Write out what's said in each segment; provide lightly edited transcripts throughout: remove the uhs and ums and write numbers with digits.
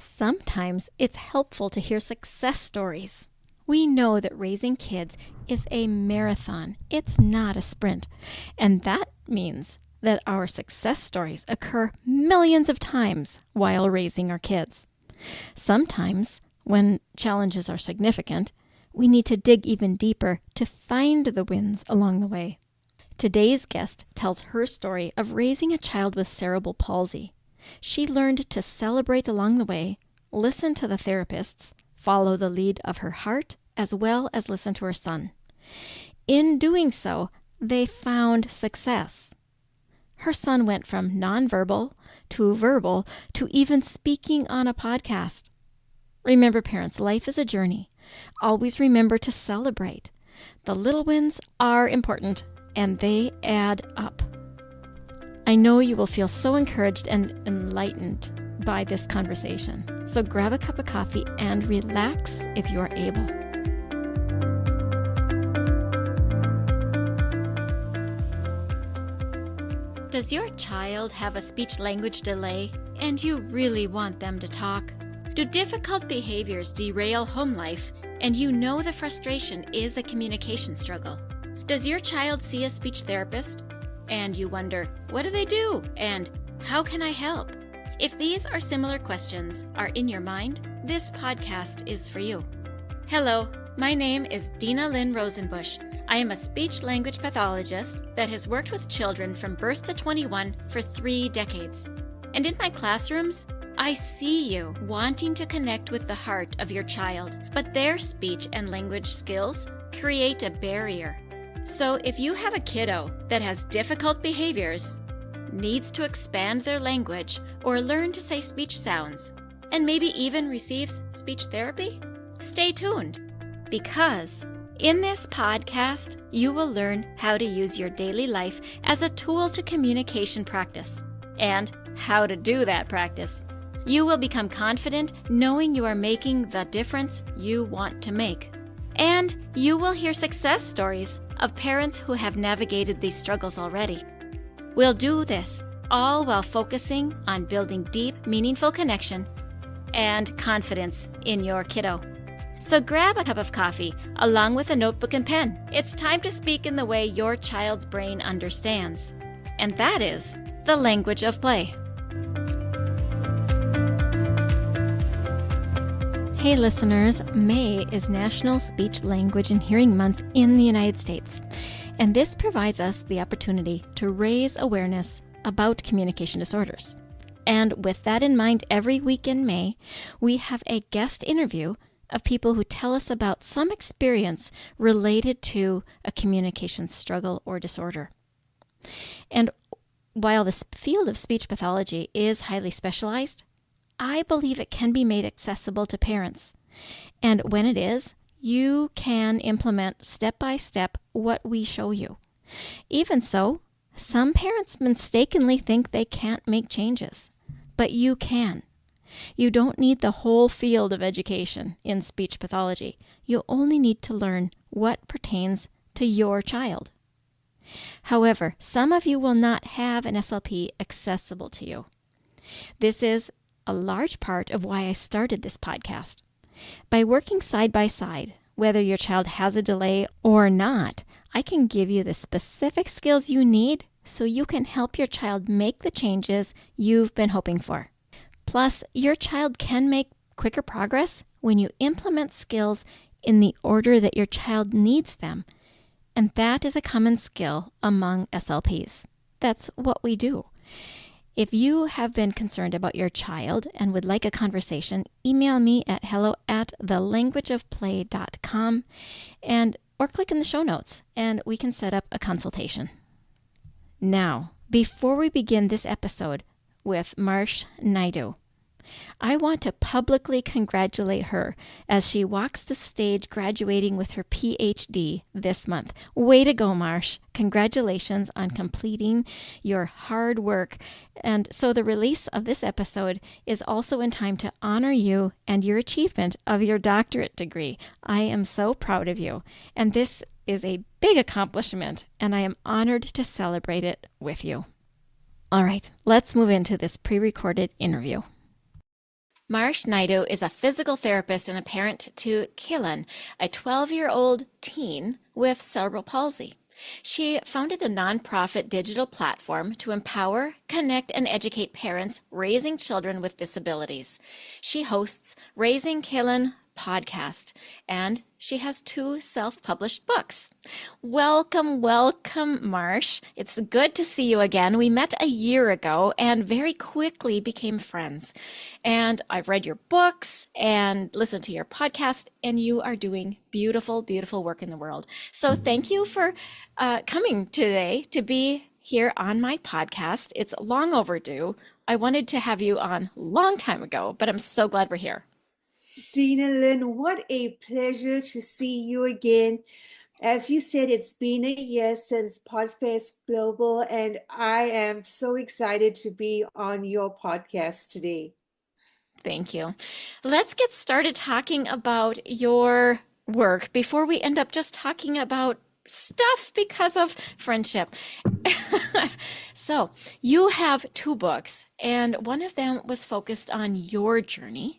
Sometimes it's helpful to hear success stories. We know that raising kids is a marathon. It's not a sprint. And that means that our success stories occur millions of times while raising our kids. Sometimes, when challenges are significant, we need to dig even deeper to find the wins along the way. Today's guest tells her story of raising a child with cerebral palsy. She learned to celebrate along the way, listen to the therapists, follow the lead of her heart, as well as listen to her son. In doing so, they found success. Her son went from nonverbal to verbal to even speaking on a podcast. Remember, parents, life is a journey. Always remember to celebrate. The little wins are important, and they add up. I know you will feel so encouraged and enlightened by this conversation. So grab a cup of coffee and relax if you are able. Does your child have a speech-language delay and you really want them to talk? Do difficult behaviors derail home life and you know the frustration is a communication struggle? Does your child see a speech therapist and you wonder, what do they do? And how can I help? If these or similar questions are in your mind, this podcast is for you. Hello, my name is Dina Lynn Rosenbusch. I am a speech-language pathologist that has worked with children from birth to 21 for 3 decades. And in my classrooms, I see you wanting to connect with the heart of your child, but their speech and language skills create a barrier. So if you have a kiddo that has difficult behaviors, needs to expand their language or learn to say speech sounds, and maybe even receives speech therapy, stay tuned. Because in this podcast, you will learn how to use your daily life as a tool to communication practice and how to do that practice. You will become confident knowing you are making the difference you want to make. And you will hear success stories of parents who have navigated these struggles already. We'll do this all while focusing on building deep, meaningful connection and confidence in your kiddo. So grab a cup of coffee along with a notebook and pen. It's time to speak in the way your child's brain understands. And that is the language of play. Hey listeners, May is National Speech, Language, and Hearing Month in the United States, and this provides us the opportunity to raise awareness about communication disorders. And with that in mind, every week in May, we have a guest interview of people who tell us about some experience related to a communication struggle or disorder. And while the field of speech pathology is highly specialized, I believe it can be made accessible to parents. And when it is, you can implement step by step what we show you. Even so, some parents mistakenly think they can't make changes, but you can. You don't need the whole field of education in speech pathology. You only need to learn what pertains to your child. However, some of you will not have an SLP accessible to you. This is a large part of why I started this podcast. By working side by side, whether your child has a delay or not, I can give you the specific skills you need so you can help your child make the changes you've been hoping for. Plus, your child can make quicker progress when you implement skills in the order that your child needs them. And that is a common skill among SLPs. That's what we do. If you have been concerned about your child and would like a conversation, email me at hello@thelanguageofplay.com or click in the show notes and we can set up a consultation. Now, before we begin this episode with Marsh Naidoo, I want to publicly congratulate her as she walks the stage graduating with her PhD this month. Way to go, Marsh. Congratulations on completing your hard work. And so the release of this episode is also in time to honor you and your achievement of your doctorate degree. I am so proud of you. And this is a big accomplishment, and I am honored to celebrate it with you. All right, let's move into this pre-recorded interview. Marsh Naidoo is a physical therapist and a parent to Killen, a 12-year-old teen with cerebral palsy. She founded a nonprofit digital platform to empower, connect, and educate parents raising children with disabilities. She hosts Raising Killen podcast, and she has 2 self-published books. Welcome, welcome, Marsh. It's good to see you again. We met a year ago and very quickly became friends. And I've read your books and listened to your podcast, and you are doing beautiful, beautiful work in the world. So thank you for coming today to be here on my podcast. It's long overdue. I wanted to have you on a long time ago, but I'm so glad we're here. Dina Lynn, what a pleasure to see you again. As you said, it's been a year since Podfest Global, and I am so excited to be on your podcast today. Thank you. Let's get started talking about your work before we end up just talking about stuff because of friendship. So, you have 2 books, and one of them was focused on your journey,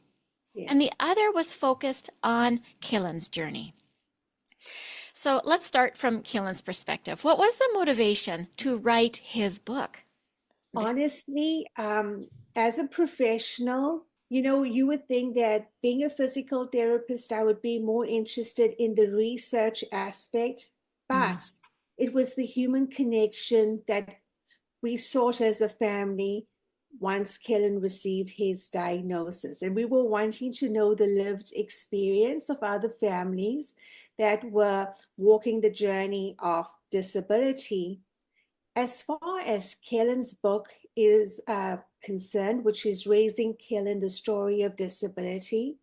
and the Yes. other was focused on Killen's journey. So, let's start from Killen's perspective. What was the motivation to write his book? Honestly, as a professional, you would think that being a physical therapist, I would be more interested in the research aspect, Mm, but it was the human connection that we sought as a family once Kellen received his diagnosis. And we were wanting to know the lived experience of other families that were walking the journey of disability. As far as Kellen's book is concerned, which is Raising Kellen, the Story of Disability,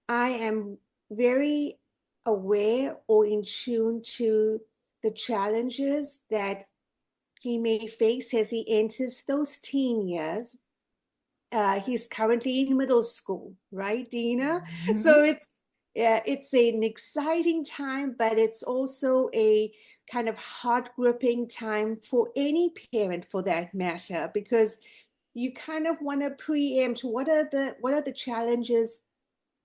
I am very aware or in tune to the challenges that he may face as he enters those teen years. He's currently in middle school, right, Dina? So mhm. it's an exciting time, but it's also a kind of heart-gripping time for any parent, for that matter, because you kind of want to preempt what are the challenges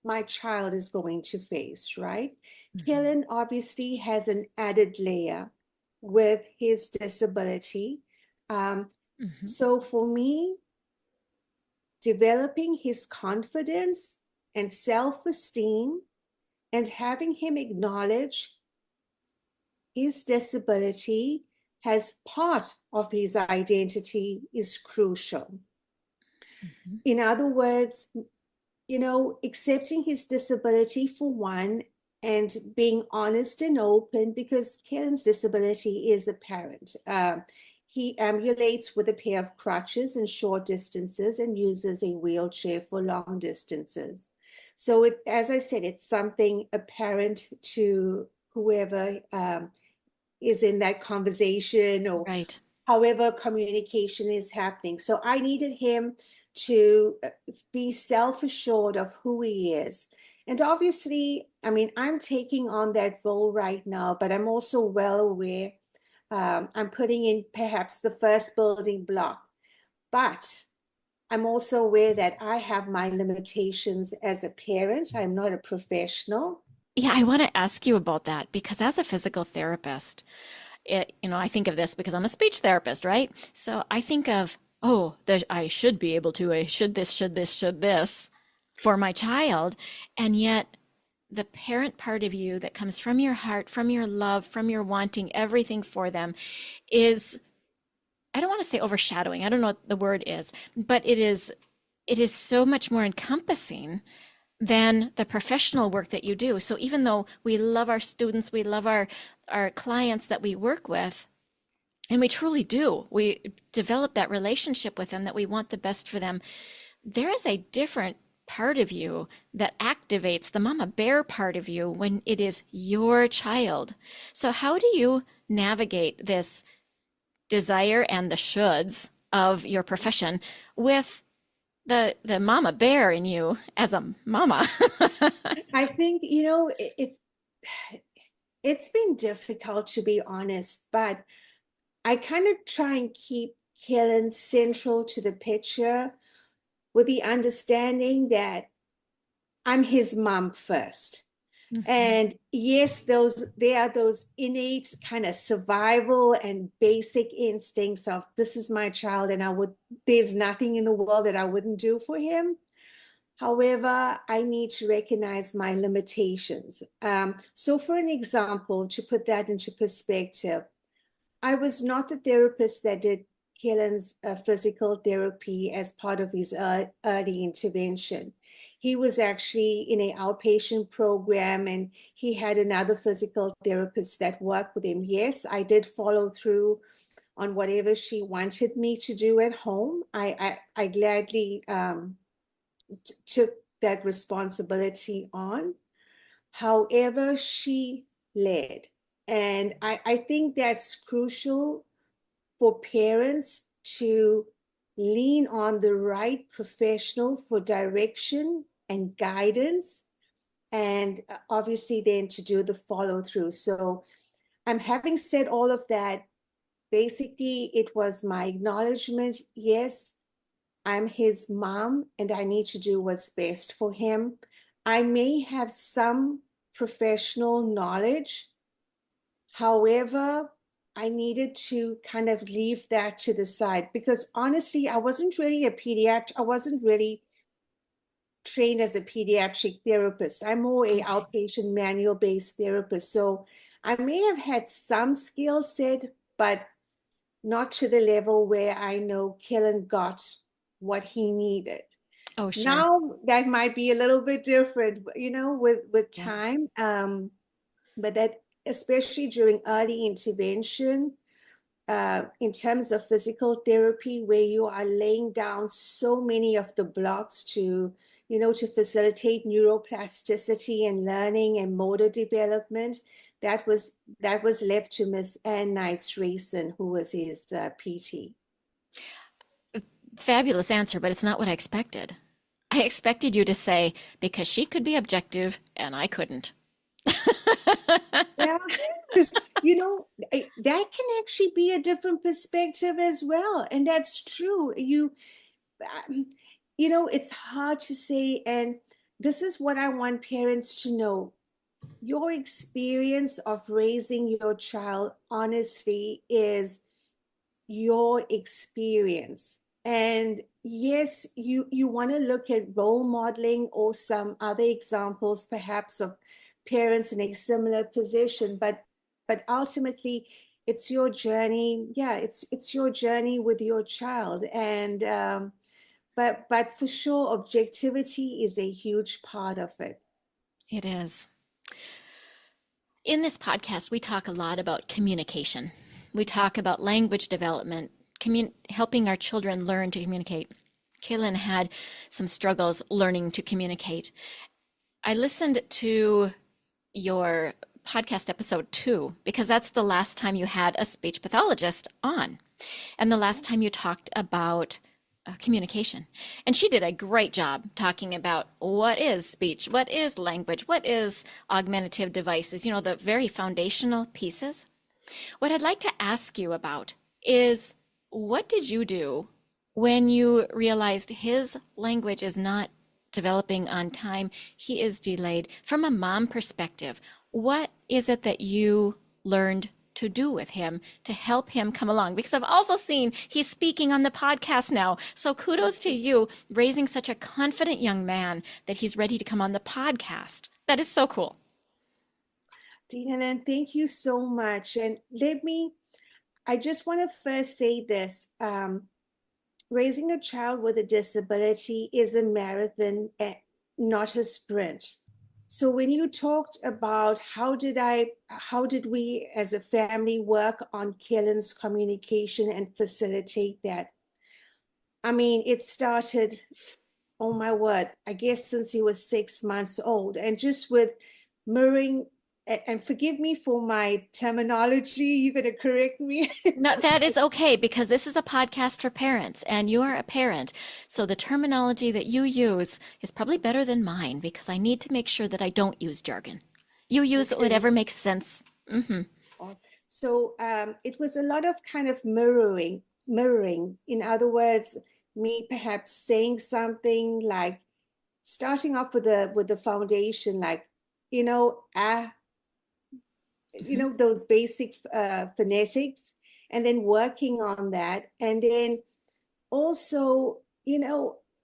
my child is going to face, right? Mhm, Kellen obviously has an added layer with his disability. Um, mhm, so for me, developing his confidence and self-esteem and having him acknowledge his disability as part of his identity is crucial. mhm, In other words, accepting his disability for one, and being honest and open, because Kellen's disability is apparent. He ambulates with a pair of crutches in short distances and uses a wheelchair for long distances. So, as I said, it's something apparent to whoever is in that conversation, or right. however communication is happening. So I needed him to be self-assured of who he is. And obviously, I mean, I'm taking on that role right now, but I'm also well aware I'm putting in perhaps the first building block. But I'm also aware that I have my limitations as a parent. I'm not a professional. Yeah, I want to ask you about that because as a physical therapist, I think of this because I'm a speech therapist, right? So I think of, oh, I should be able to, I should this, should this, should this for my child. And yet the parent part of you that comes from your heart, from your love, from your wanting everything for them is, I don't want to say overshadowing. I don't know what the word is, but it is so much more encompassing than the professional work that you do. So even though we love our students, we love our clients that we work with, and we truly do, we develop that relationship with them that we want the best for them, there is a different part of you that activates the mama bear part of you when it is your child. So how do you navigate this desire and the shoulds of your profession with the mama bear in you as a mama? I think, it's been difficult, to be honest, but I kind of try and keep Kellen central to the picture. with the understanding that I'm his mom first. Mhm. And yes, there are those innate kind of survival and basic instincts of this is my child, and there's nothing in the world that I wouldn't do for him. However, I need to recognize my limitations. So for an example, to put that into perspective, I was not the therapist that did Kellen's physical therapy as part of his early intervention. He was actually in an outpatient program, and he had another physical therapist that worked with him. Yes, I did follow through on whatever she wanted me to do at home. I gladly took that responsibility on. However, she led. And I think that's crucial for parents to lean on the right professional for direction and guidance, and obviously then to do the follow through. So I'm having said all of that. Basically, it was my acknowledgement. Yes, I'm his mom and I need to do what's best for him. I may have some professional knowledge. However, I needed to kind of leave that to the side because honestly, I wasn't really a pediatric, I wasn't really trained as a pediatric therapist. I'm more a outpatient manual based therapist. So I may have had some skill set, but not to the level where I know Kellen got what he needed. Oh, sure. Now that might be a little bit different, with Yeah. time. But that especially during early intervention, in terms of physical therapy, where you are laying down so many of the blocks to facilitate neuroplasticity and learning and motor development, that was left to Miss Ann Knights Rayson, who was his PT. Fabulous answer, but it's not what I expected. I expected you to say, because she could be objective and I couldn't. Yeah, that can actually be a different perspective as well, and that's true. Um, it's hard to say, and this is what I want parents to know. Your experience of raising your child honestly is your experience. And yes, you want to look at role modeling or some other examples, perhaps of parents in a similar position, but ultimately it's your journey. Yeah, it's your journey with your child. And but for sure, objectivity is a huge part of it. It is. In this podcast, we talk a lot about communication. We talk about language development, helping our children learn to communicate. Kaylin had some struggles learning to communicate. I listened to your podcast episode 2 because that's the last time you had a speech pathologist on, and the last time you talked about communication. And she did a great job talking about what is speech, what is language, what is augmentative devices, the very foundational pieces. What I'd like to ask you about is, what did you do when you realized his language is not developing on time? He is delayed. From a mom perspective, what is it that you learned to do with him to help him come along? Because I've also seen he's speaking on the podcast now. So kudos to you raising such a confident young man that he's ready to come on the podcast. That is so cool. Dina, thank you so much. And I just want to first say this. Raising a child with a disability is a marathon, not a sprint. So when you talked about how did we as a family work on Kellen's communication and facilitate that? I mean, it started, oh my word, I guess since he was 6 months old, and just with mirroring, and forgive me for my terminology, you're going to correct me. No, that is okay because this is a podcast for parents and you're a parent. So the terminology that you use is probably better than mine because I need to make sure that I don't use jargon. You use whatever makes sense. Mm-hmm. So it was a lot of kind of mirroring. In other words, me perhaps saying something like starting off with the foundation, like, you know, ah, Mhm. those basic phonetics, and then working on that. And then also,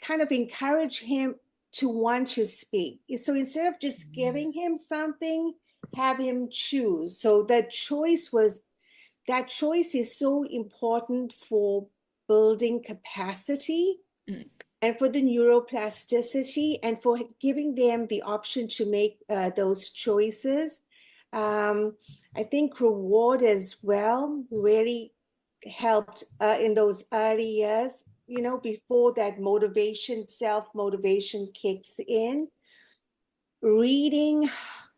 kind of encourage him to want to speak. So instead of just giving him something, have him choose. So that choice is so important for building capacity Mm. and for the neuroplasticity and for giving them the option to make those choices. Um, I think reward as well really helped in those early years, before that motivation, self-motivation kicks in. Reading,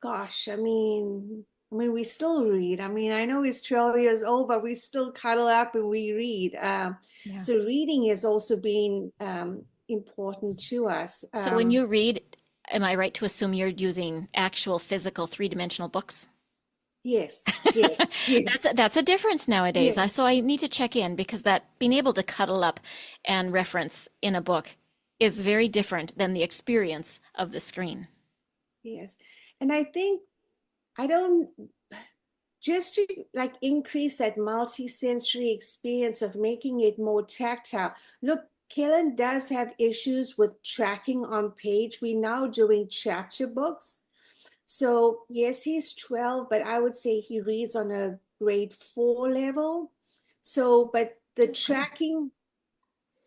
gosh, I mean, we still read. I mean, I know he's 12 years old, but we still cuddle up and we read. Yeah. So reading has also been important to us. So when you read, am I right to assume you're using actual physical three-dimensional books? Yes, yes, yes, That's a difference nowadays. yes, So I need to check in because that being able to cuddle up and reference in a book is very different than the experience of the screen. yes. And I think I don't just to like increase that multi-sensory experience of making it more tactile. Look, Kellen does have issues with tracking on page. We're now doing chapter books. So yes, he's 12, but I would say he reads on a grade 4 level. So, but Still good.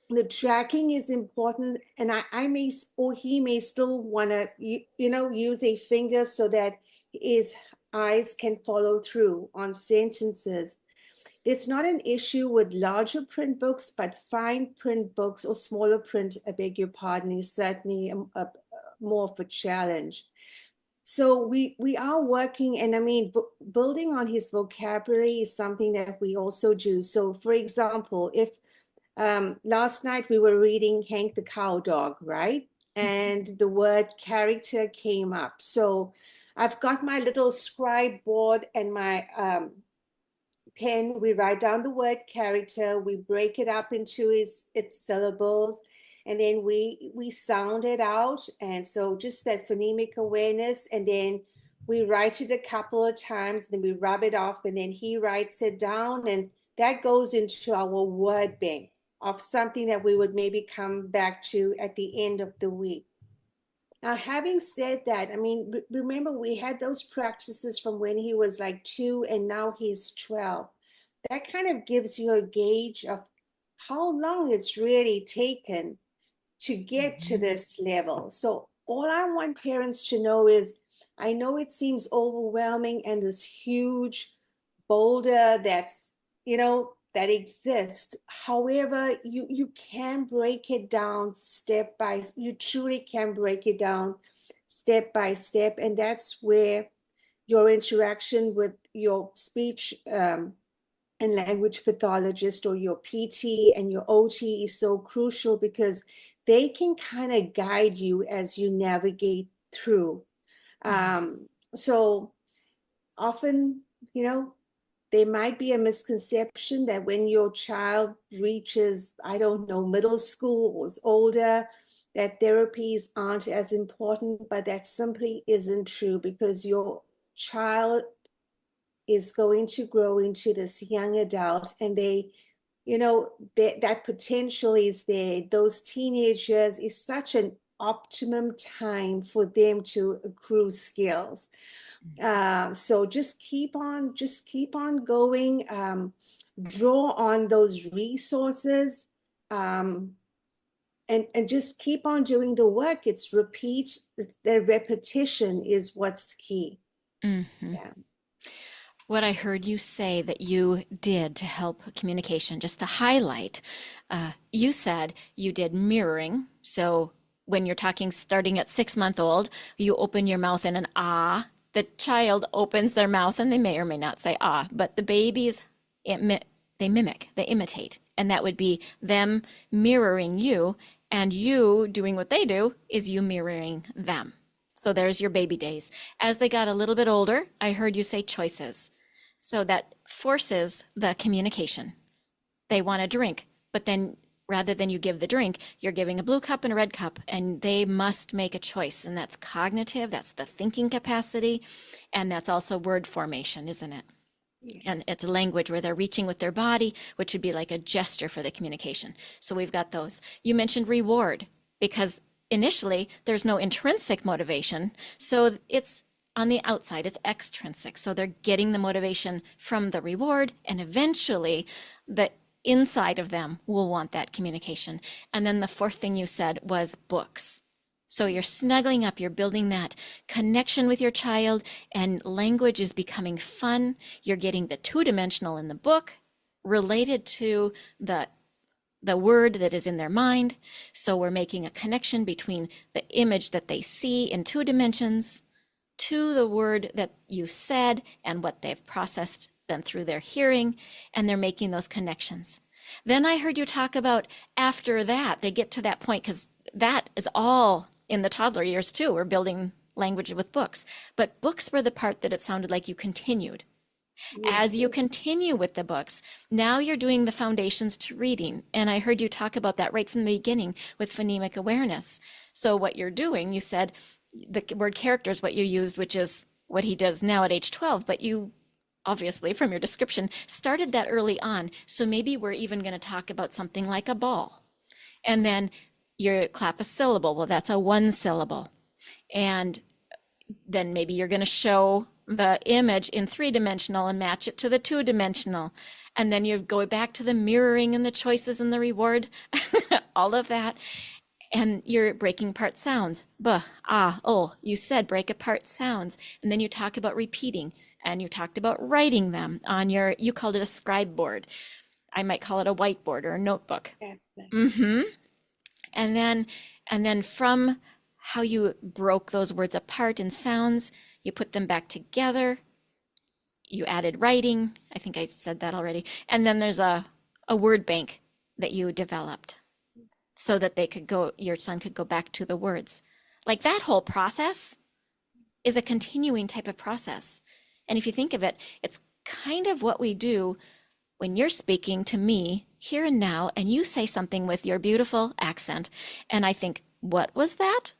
the tracking is important, and I may, or he may still want to, use a finger so that his eyes can follow through on sentences. It's not an issue with larger print books, but fine print books or smaller print, I beg your pardon, is certainly more of a challenge. So we are working, and I mean, building on his vocabulary is something that we also do. So, for example, if last night we were reading Hank the Cow Dog, right? And the word character came up. So I've got my little scribe board and my pen. We write down the word character, we break it up into its syllables, and then we sound it out. And so just that phonemic awareness, and then we write it a couple of times, then we rub it off, and then he writes it down, and that goes into our word bank of something that we would maybe come back to at the end of the week. Now, having said that, I mean, remember we had those practices from when he was like 2 and now he's 12. That kind of gives you a gauge of how long it's really taken to get to this level. So all I want parents to know is, I know it seems overwhelming and this huge boulder that exists. However, you can break it down step by, you truly can break it down step by step. And that's where your interaction with your speech and language pathologist or your PT and your OT is so crucial, because they can kind of guide you as you navigate through. So often, there might be a misconception that when your child reaches, I don't know, middle school or is older, that therapies aren't as important, but that simply isn't true, because your child is going to grow into this young adult, and that potential is there. Those teenage years is such an optimum time for them to accrue skills. So just keep on going. Draw on those resources, um, and just keep on doing the work. It's repeat. The repetition is what's key. Hmm. Yeah. What I heard you say that you did to help communication, just to highlight, you said you did mirroring. So when you're talking starting at 6 month old, you open your mouth in an ah. The child opens their mouth and they may or may not say ah, but the babies, they mimic, they imitate. And that would be them mirroring you, and you doing what they do is you mirroring them. So there's your baby days. As they got a little bit older, I heard you say choices. So that forces the communication. They want to drink, but then rather than you give the drink, you're giving a blue cup and a red cup, and they must make a choice. And that's cognitive, that's the thinking capacity, and that's also word formation, isn't it? And Yes. it's a language where they're reaching with their body, which would be like a gesture for the communication. So we've got those. You mentioned reward, because initially there's no intrinsic motivation. So it's on the outside, it's extrinsic. So they're getting the motivation from the reward, and eventually the inside of them will want that communication. And then the fourth thing you said was books. So you're snuggling up, you're building that connection with your child, and language is becoming fun. You're getting the two-dimensional in the book related to the word that is in their mind. So we're making a connection between the image that they see in 2 dimensions to the word that you said and what they've processed then through their hearing, and they're making those connections. Then I heard you talk about after that, they get to that point, because that is all in the toddler years too. We're building language with books, but books were the part that it sounded like you continued. As Yes. you continue with the books, now you're doing the foundations to reading. And I heard you talk about that right from the beginning with phonemic awareness. So what you're doing, you said the word character is what you used, which is what he does now at age 12, but you obviously from your description started that early on. So maybe we're even going to talk about something like a ball. And then you clap a syllable. Well, that's a 1 syllable. And then maybe you're going to show the image in 3-dimensional and match it to the 2-dimensional. And then you go back to the mirroring and the choices and the reward, all of that. And you're breaking apart sounds. Buh, ah, oh, you said break apart sounds. And then you talk about repeating, and you talked about writing them on you called it a scribe board. I might call it a whiteboard or a notebook. Mm-hmm. And then from how you broke those words apart in sounds, you put them back together. You added writing. I think I said that already. And then there's a word bank that you developed so that your son could go back to the words. Like that whole process is a continuing type of process. And if you think of it, it's kind of what we do when you're speaking to me here and now, and you say something with your beautiful accent, and I think, what was that?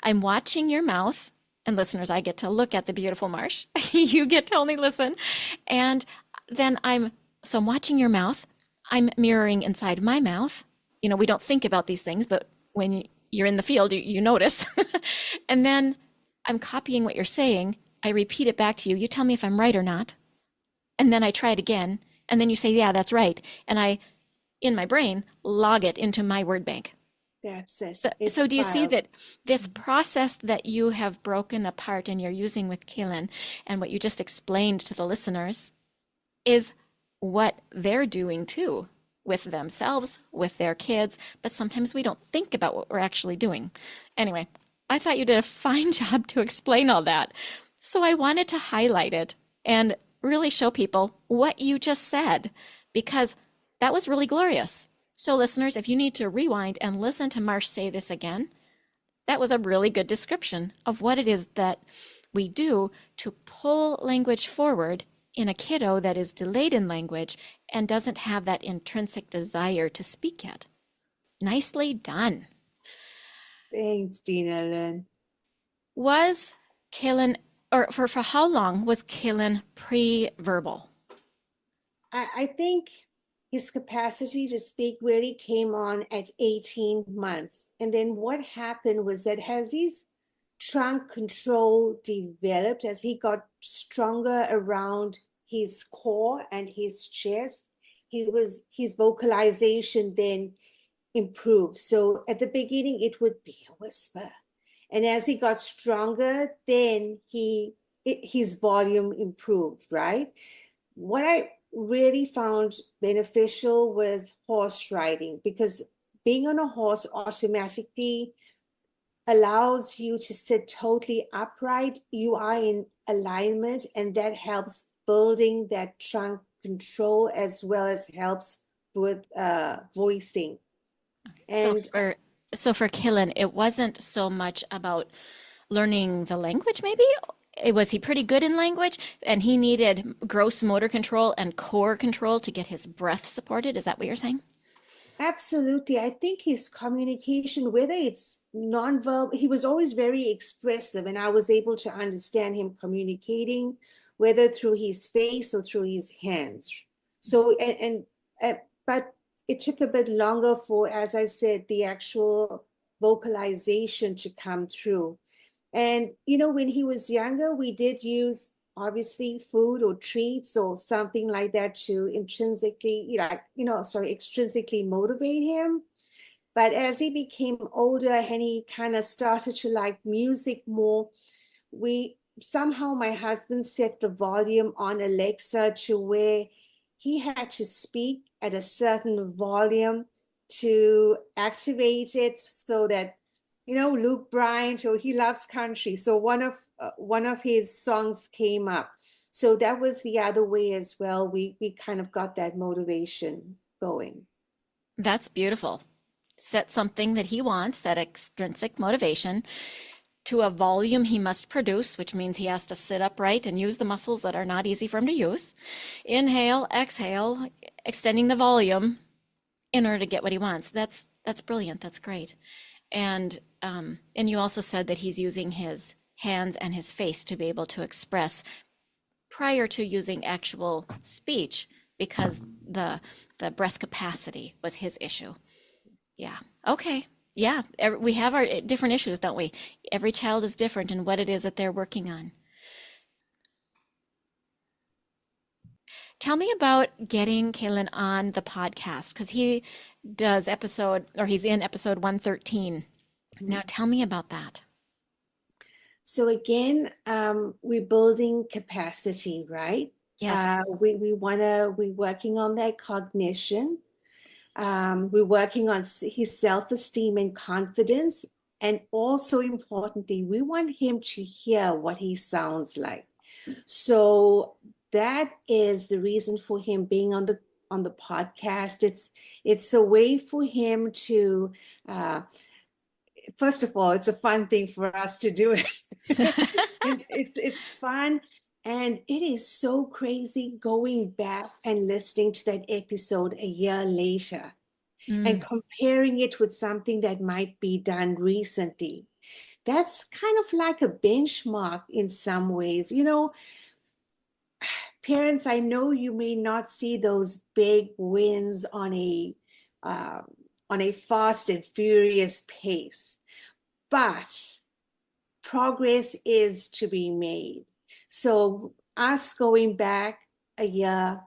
I'm watching your mouth, and listeners, I get to look at the beautiful Marsh. You get to only listen. And then I'm watching your mouth. I'm mirroring inside my mouth. You know, we don't think about these things, but when you're in the field, you notice. And then I'm copying what you're saying. I repeat it back to you. You tell me if I'm right or not. And then I try it again. And then you say, yeah, that's right. And I, in my brain, log it into my word bank. That's it. So do you see that this process that you have broken apart and you're using with Kaylin, and what you just explained to the listeners, is what they're doing too with themselves, with their kids, but sometimes we don't think about what we're actually doing. Anyway, I thought you did a fine job to explain all that. So I wanted to highlight it and really show people what you just said, because that was really glorious. So listeners, if you need to rewind and listen to Marsh say this again, that was a really good description of what it is that we do to pull language forward in a kiddo that is delayed in language and doesn't have that intrinsic desire to speak yet. Nicely done. Thanks, Dina Lynn. Was Kaylin, or for how long was Kaylin pre-verbal? I think his capacity to speak really came on at 18 months. And then what happened was that as his trunk control developed, as he got stronger around his core and his chest, his vocalization then improved. So at the beginning, it would be a whisper. And as he got stronger, then his volume improved, right? What I really found beneficial was horse riding, because being on a horse automatically allows you to sit totally upright. You are in alignment, and that helps building that trunk control as well as helps with voicing. And So for Kaylin, it wasn't so much about learning the language, maybe? Was he pretty good in language and he needed gross motor control and core control to get his breath supported? Is that what you're saying? Absolutely. I think his communication, whether it's nonverbal, he was always very expressive, and I was able to understand him communicating, whether through his face or through his hands. So, but it took a bit longer for, as I said, the actual vocalization to come through. And, when he was younger, we did use obviously food or treats or something like that to intrinsically, extrinsically motivate him. But as he became older and he kind of started to like music more, we somehow my husband set the volume on Alexa to where he had to speak at a certain volume to activate it so that Luke Bryant, or he loves country, so one of his songs came up. So that was the other way as well. We kind of got that motivation going. That's beautiful. Set something that he wants, that extrinsic motivation, to a volume he must produce, which means he has to sit upright and use the muscles that are not easy for him to use. Inhale, exhale, extending the volume in order to get what he wants. That's brilliant. That's great. And you also said that he's using his hands and his face to be able to express prior to using actual speech, because the breath capacity was his issue. Yeah. Okay. Yeah. We have our different issues, don't we? Every child is different in what it is that they're working on. Tell me about getting Kalen on the podcast, because he's in episode 113. Now tell me about that. So again, we're building capacity, right? Yes. We're working on that cognition. We're working on his self-esteem and confidence. And also importantly, we want him to hear what he sounds like. So that is the reason for him being on the podcast. It's a way for him to first of all, it's a fun thing for us to do it. It's fun. And it is so crazy going back and listening to that episode a year later and Mm. comparing it with something that might be done recently. That's kind of like a benchmark in some ways. Parents, I know you may not see those big wins um, on a fast and furious pace, but progress is to be made. So us going back a year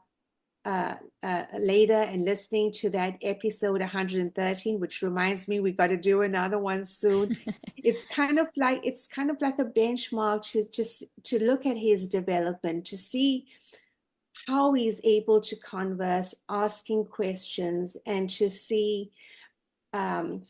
later and listening to that episode 113, which reminds me we got to do another one soon. It's kind of like a benchmark to just to look at his development, to see how he's able to converse, asking questions, and to see um,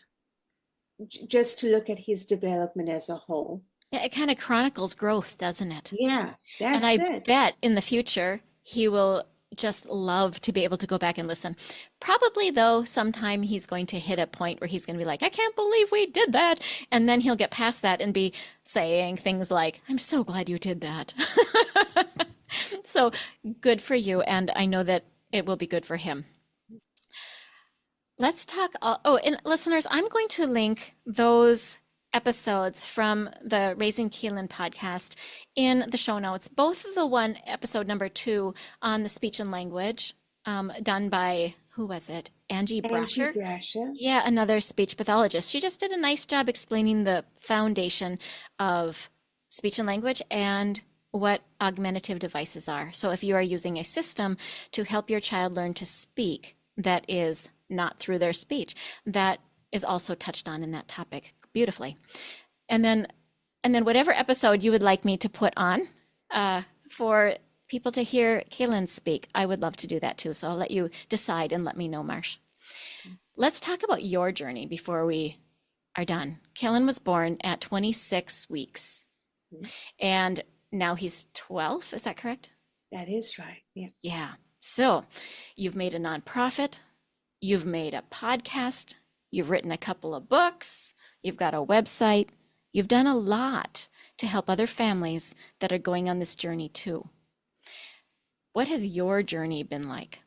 just to look at his development as a whole. Yeah, it kind of chronicles growth, doesn't it? Yeah, And that's I it. bet in the future he will just love to be able to go back and listen. Probably, though, sometime he's going to hit a point where he's going to be like, I can't believe we did that. And then he'll get past that and be saying things like, I'm so glad you did that. So good for you. And I know that it will be good for him. Let's talk. And listeners, I'm going to link those episodes from the Raising Keelan podcast in the show notes. Both of the one, episode number 2 on the speech and language, done by, who was it? Angie Angie Brasher. Brasher. Yeah, another speech pathologist. She just did a nice job explaining the foundation of speech and language and what augmentative devices are. So if you are using a system to help your child learn to speak that is not through their speech, that is also touched on in that topic beautifully. And then whatever episode you would like me to put on for people to hear Kaylin speak, I would love to do that too. So I'll let you decide and let me know, Marsh. Let's talk about your journey before we are done. Kaylin was born at 26 weeks, and now he's 12. Is that correct? That is right. Yeah. Yeah. So you've made a nonprofit, you've made a podcast, you've written a couple of books, you've got a website, you've done a lot to help other families that are going on this journey too. What has your journey been like?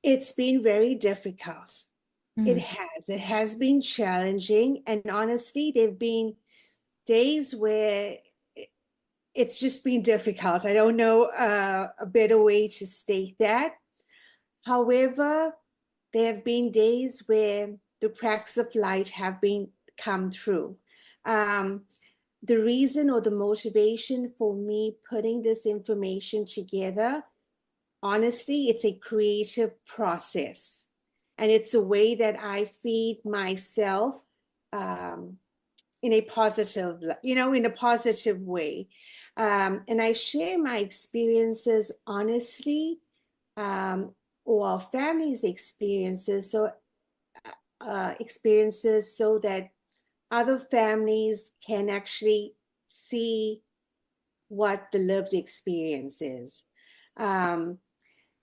It's been very difficult. Mm. It has been challenging. And honestly, there've been days where it's just been difficult. I don't know a better way to state that. However, there have been days where the cracks of light have been come through. Um, the reason or the motivation for me putting this information together, honestly, it's a creative process. And it's a way that I feed myself um, in a positive, in a positive way. And I share my experiences honestly, um, or families' experiences, so that other families can actually see what the lived experience is. Um,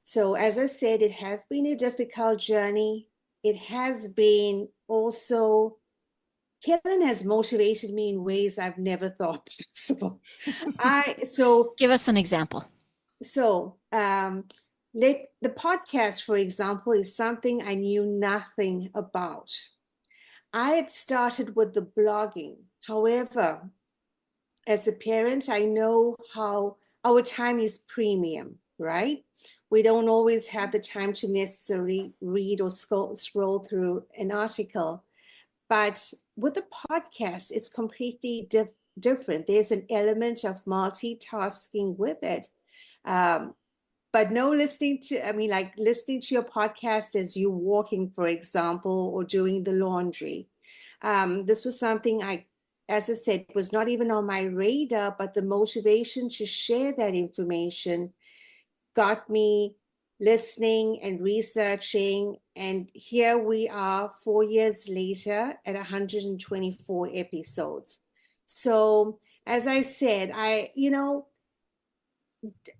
so, as I said, it has been a difficult journey. It has been also, Kellen has motivated me in ways I've never thought possible. I so Give us an example. so let the podcast, for example, is something I knew nothing about. I had started with the blogging. However, as a parent, I know how our time is premium, right? We don't always have the time to necessarily read or scroll through an article. But with the podcast, it's completely different. There's an element of multitasking with it. Um, but no listening to, I mean, like listening to your podcast as you walking, for example, or doing the laundry. This was something as I said, was not even on my radar, but the motivation to share that information got me listening and researching. And here we are 4 years later at 124 episodes. So, as I said,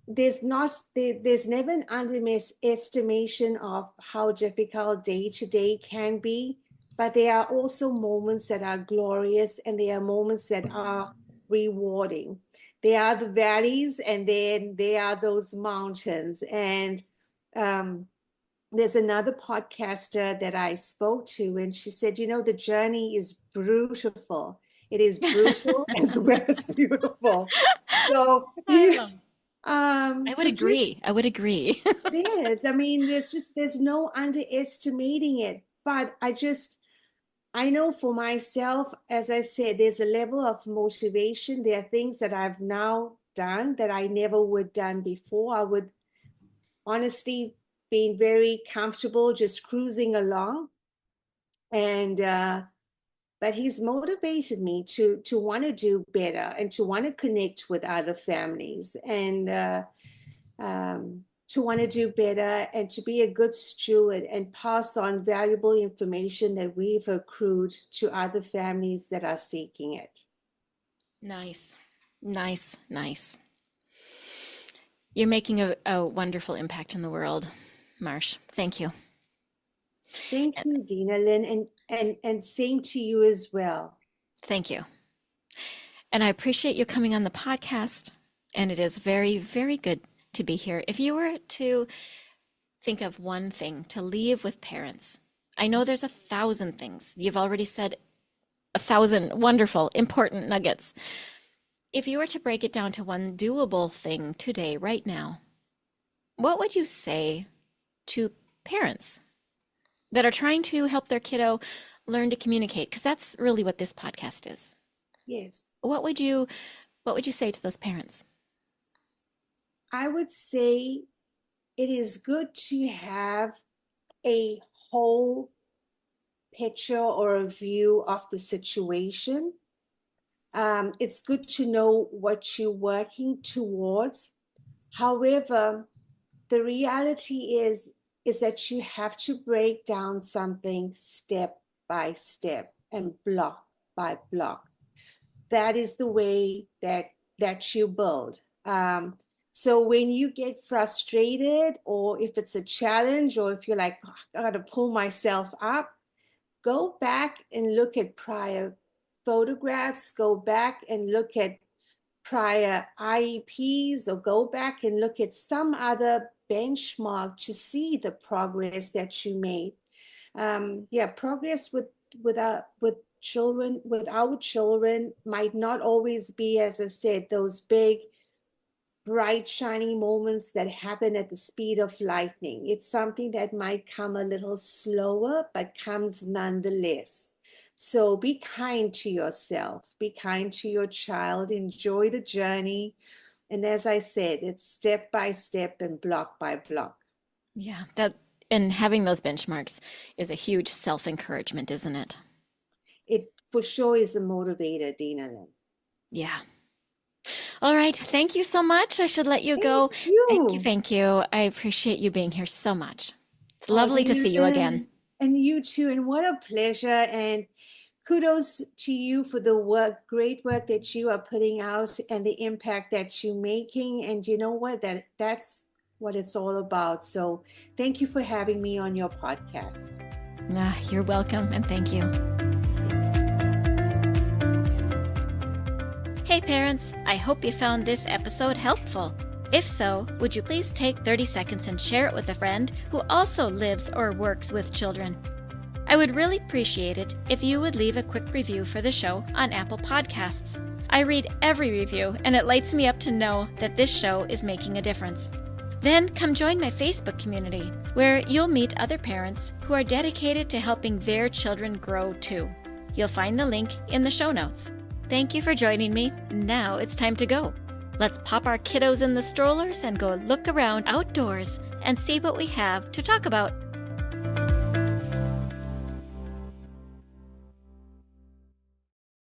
there's never an underestimation of how difficult day to day can be, but there are also moments that are glorious, and there are moments that are rewarding. There are the valleys, and then there are those mountains. And um, there's another podcaster that I spoke to, and she said, the journey is beautiful. It is brutal as well as beautiful. So I you love. I would so just agree. I would agree. this. I mean, there's no underestimating it. But I know for myself, as I said, there's a level of motivation. There are things that I've now done that I never would done before. I would honestly been very comfortable just cruising along. And but he's motivated me to want to do better and to want to connect with other families, and to want to do better and to be a good steward and pass on valuable information that we've accrued to other families that are seeking it. Nice. Nice. Nice. You're making a wonderful impact in the world, Marsh. Thank you. Thank you, Dina Lynn, and same to you as well. Thank you. And I appreciate you coming on the podcast. And it is very, very good to be here. If you were to think of one thing to leave with parents, I know there's 1,000 things. You've already said 1,000 wonderful, important nuggets. If you were to break it down to one doable thing today, right now, what would you say to parents that are trying to help their kiddo learn to communicate? Because that's really what this podcast is. Yes, What would you say to those parents? I would say it is good to have a whole picture or a view of the situation. It's good to know what you're working towards. However, the reality is that you have to break down something step by step and block by block. That is the way that you build. So when you get frustrated, or if it's a challenge, or if you're like, "Oh, I got to pull myself up," go back and look at prior photographs, go back and look at prior IEPs, or go back and look at some other benchmark to see the progress that you made. Progress with children, with our children, might not always be, as I said, those big, bright, shining moments that happen at the speed of lightning. It's something that might come a little slower, but comes nonetheless. So be kind to yourself, be kind to your child, enjoy the journey. And as I said, it's step by step and block by block. Yeah, that and having those benchmarks is a huge self-encouragement, isn't it? It for sure is a motivator, Dina Lynn. Yeah. All right. Thank you so much. I should let you go. Thank you. Thank you. I appreciate you being here so much. It's lovely to Dina see you Lynn, again. And you too. And what a pleasure. And kudos to you for the great work that you are putting out and the impact that you're making. And you know what? That's what it's all about. So thank you for having me on your podcast. You're welcome, and thank you. Hey parents, I hope you found this episode helpful. If so, would you please take 30 seconds and share it with a friend who also lives or works with children? I would really appreciate it if you would leave a quick review for the show on Apple Podcasts. I read every review, and it lights me up to know that this show is making a difference. Then come join my Facebook community, where you'll meet other parents who are dedicated to helping their children grow too. You'll find the link in the show notes. Thank you for joining me. Now it's time to go. Let's pop our kiddos in the strollers and go look around outdoors and see what we have to talk about.